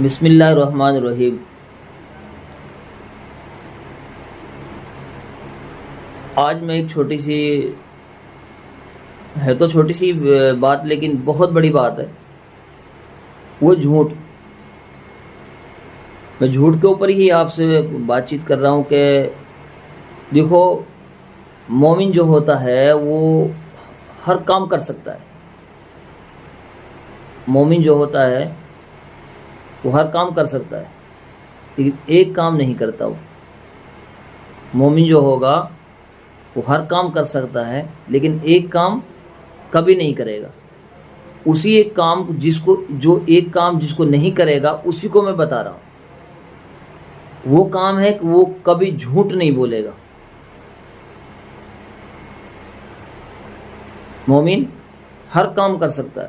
بسم اللہ الرحمن الرحیم۔ آج میں ایک چھوٹی سی بات لیکن بہت بڑی بات ہے، وہ جھوٹ۔ میں جھوٹ کے اوپر ہی آپ سے بات چیت کر رہا ہوں کہ دیکھو، مومن جو ہوتا ہے وہ ہر کام کر سکتا ہے۔ مومن جو ہوتا ہے وہ ہر کام کر سکتا ہے، لیکن ایک کام نہیں کرتا۔ وہ مومن جو ہوگا وہ ہر کام کر سکتا ہے، لیکن ایک کام کبھی نہیں کرے گا۔ اسی ایک کام جس کو نہیں کرے گا، اسی کو میں بتا رہا ہوں۔ وہ کام ہے کہ وہ کبھی جھوٹ نہیں بولے گا۔ مومن ہر کام کر سکتا ہے،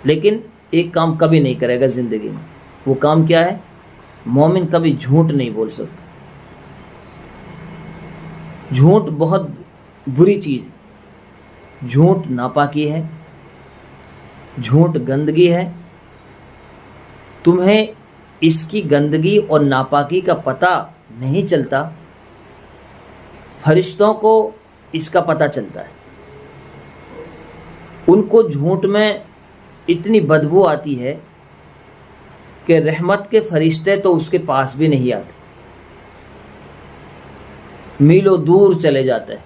لیکن ایک کام کبھی نہیں کرے گا زندگی میں۔ وہ کام کیا ہے؟ مومن کبھی جھوٹ نہیں بول سکتا۔ جھوٹ بہت بری چیز ہے۔ جھوٹ ناپاکی ہے، جھوٹ گندگی ہے۔ تمہیں اس کی گندگی اور ناپاکی کا پتہ نہیں چلتا، فرشتوں کو اس کا پتہ چلتا ہے۔ ان کو جھوٹ میں اتنی بدبو آتی ہے کہ رحمت کے فرشتے تو اس کے پاس بھی نہیں آتے، میلوں دور چلے جاتے ہیں۔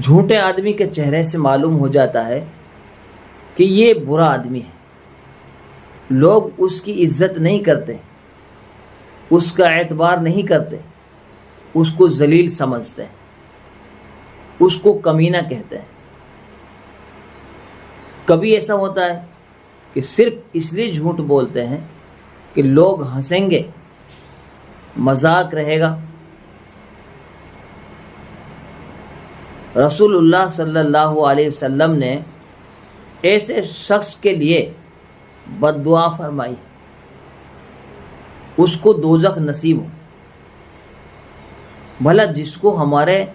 جھوٹے آدمی کے چہرے سے معلوم ہو جاتا ہے کہ یہ برا آدمی ہے۔ لوگ اس کی عزت نہیں کرتے، اس کا اعتبار نہیں کرتے، اس کو ذلیل سمجھتے ہیں، اس کو کمینہ کہتے ہیں۔ کبھی ایسا ہوتا ہے کہ صرف اس لیے جھوٹ بولتے ہیں کہ لوگ ہنسیں گے، مذاق رہے گا۔ رسول اللہ صلی اللہ علیہ وسلم نے ایسے شخص کے لیے بد دعا فرمائی، اس کو دوزخ نصیب ہو۔ بھلا جس کو ہمارے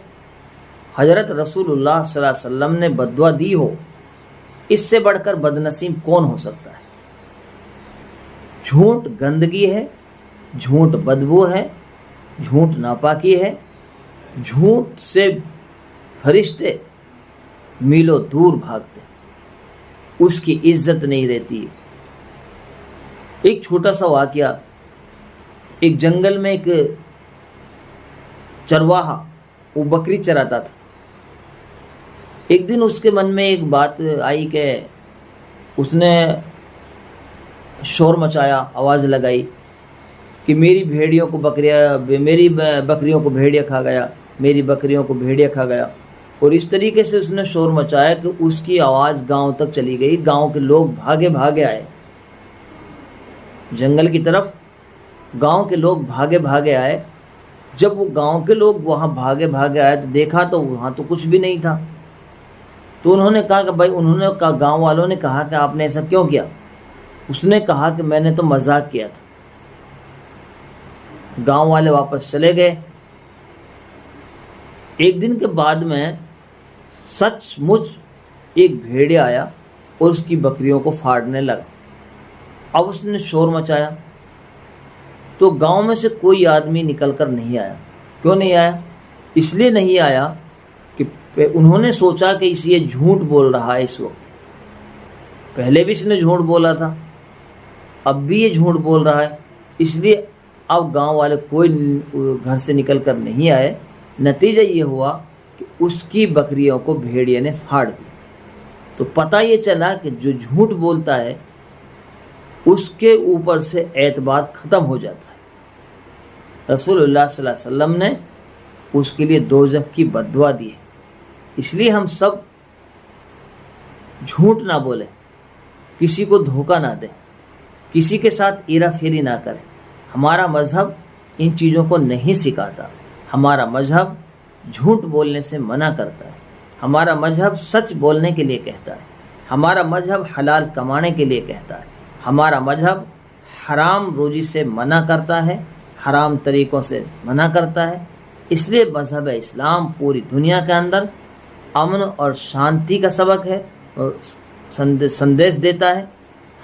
حضرت رسول اللہ صلی اللہ علیہ وسلم نے بد دعا دی ہو، اس سے بڑھ کر بد نصیب کون ہو سکتا ہے؟ جھوٹ گندگی ہے، جھوٹ بدبو ہے، جھوٹ ناپاکی ہے۔ جھوٹ سے فرشتے میلوں دور بھاگتے، اس کی عزت نہیں رہتی۔ ایک چھوٹا سا واقعہ، ایک جنگل میں ایک چرواہا، وہ بکری چراتا تھا۔ ایک دن اس کے من میں ایک بات آئی کہ اس نے شور مچایا، آواز لگائی کہ میری بکریوں کو بھیڑیا کھا گیا، میری بکریوں کو بھیڑیا کھا گیا۔ اور اس طریقے سے اس نے شور مچایا کہ اس کی آواز گاؤں تک چلی گئی۔ گاؤں کے لوگ بھاگے بھاگے آئے جنگل کی طرف، گاؤں کے لوگ بھاگے بھاگے آئے۔ جب وہ گاؤں کے لوگ وہاں بھاگے بھاگے آئے تو دیکھا تو وہاں تو کچھ بھی نہیں تھا۔ تو انہوں نے کہا کہ گاؤں والوں نے کہا کہ آپ نے ایسا کیوں کیا؟ اس نے کہا کہ میں نے تو مذاق کیا تھا۔ گاؤں والے واپس چلے گئے۔ ایک دن کے بعد میں سچ مچ ایک بھیڑیا آیا اور اس کی بکریوں کو پھاڑنے لگا۔ اب اس نے شور مچایا تو گاؤں میں سے کوئی آدمی نکل کر نہیں آیا۔ کیوں نہیں آیا؟ اس لیے نہیں آیا کہ انہوں نے سوچا کہ یہ جھوٹ بول رہا ہے۔ اس وقت پہلے بھی اس نے جھوٹ بولا تھا، اب بھی یہ جھوٹ بول رہا ہے، اس لیے اب گاؤں والے کوئی گھر سے نکل کر نہیں آئے۔ نتیجہ یہ ہوا کہ اس کی بکریوں کو بھیڑیے نے پھاڑ دی۔ تو پتہ یہ چلا کہ جو جھوٹ بولتا ہے اس کے اوپر سے اعتبار ختم ہو جاتا ہے۔ رسول اللہ صلی اللہ علیہ وسلم نے اس کے لیے دوزخ کی بد دعا دی ہے۔ اس لیے ہم سب جھوٹ نہ بولیں، کسی کو دھوکہ نہ دیں، کسی کے ساتھ ایرا پھیری نہ کریں۔ ہمارا مذہب ان چیزوں کو نہیں سکھاتا۔ ہمارا مذہب جھوٹ بولنے سے منع کرتا ہے۔ ہمارا مذہب سچ بولنے کے لیے کہتا ہے۔ ہمارا مذہب حلال کمانے کے لیے کہتا ہے۔ ہمارا مذہب حرام روزی سے منع کرتا ہے، حرام طریقوں سے منع کرتا ہے۔ اس لیے مذہب اسلام پوری دنیا کے اندر امن اور شانتی کا سبق ہے اور سندیش دیتا ہے۔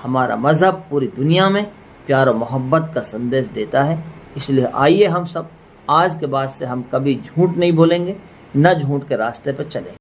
ہمارا مذہب پوری دنیا میں پیار و محبت کا سندیش دیتا ہے، اس لیے آئیے ہم سب آج کے بعد سے ہم کبھی جھوٹ نہیں بولیں گے، نہ جھوٹ کے راستے پہ چلیں گے۔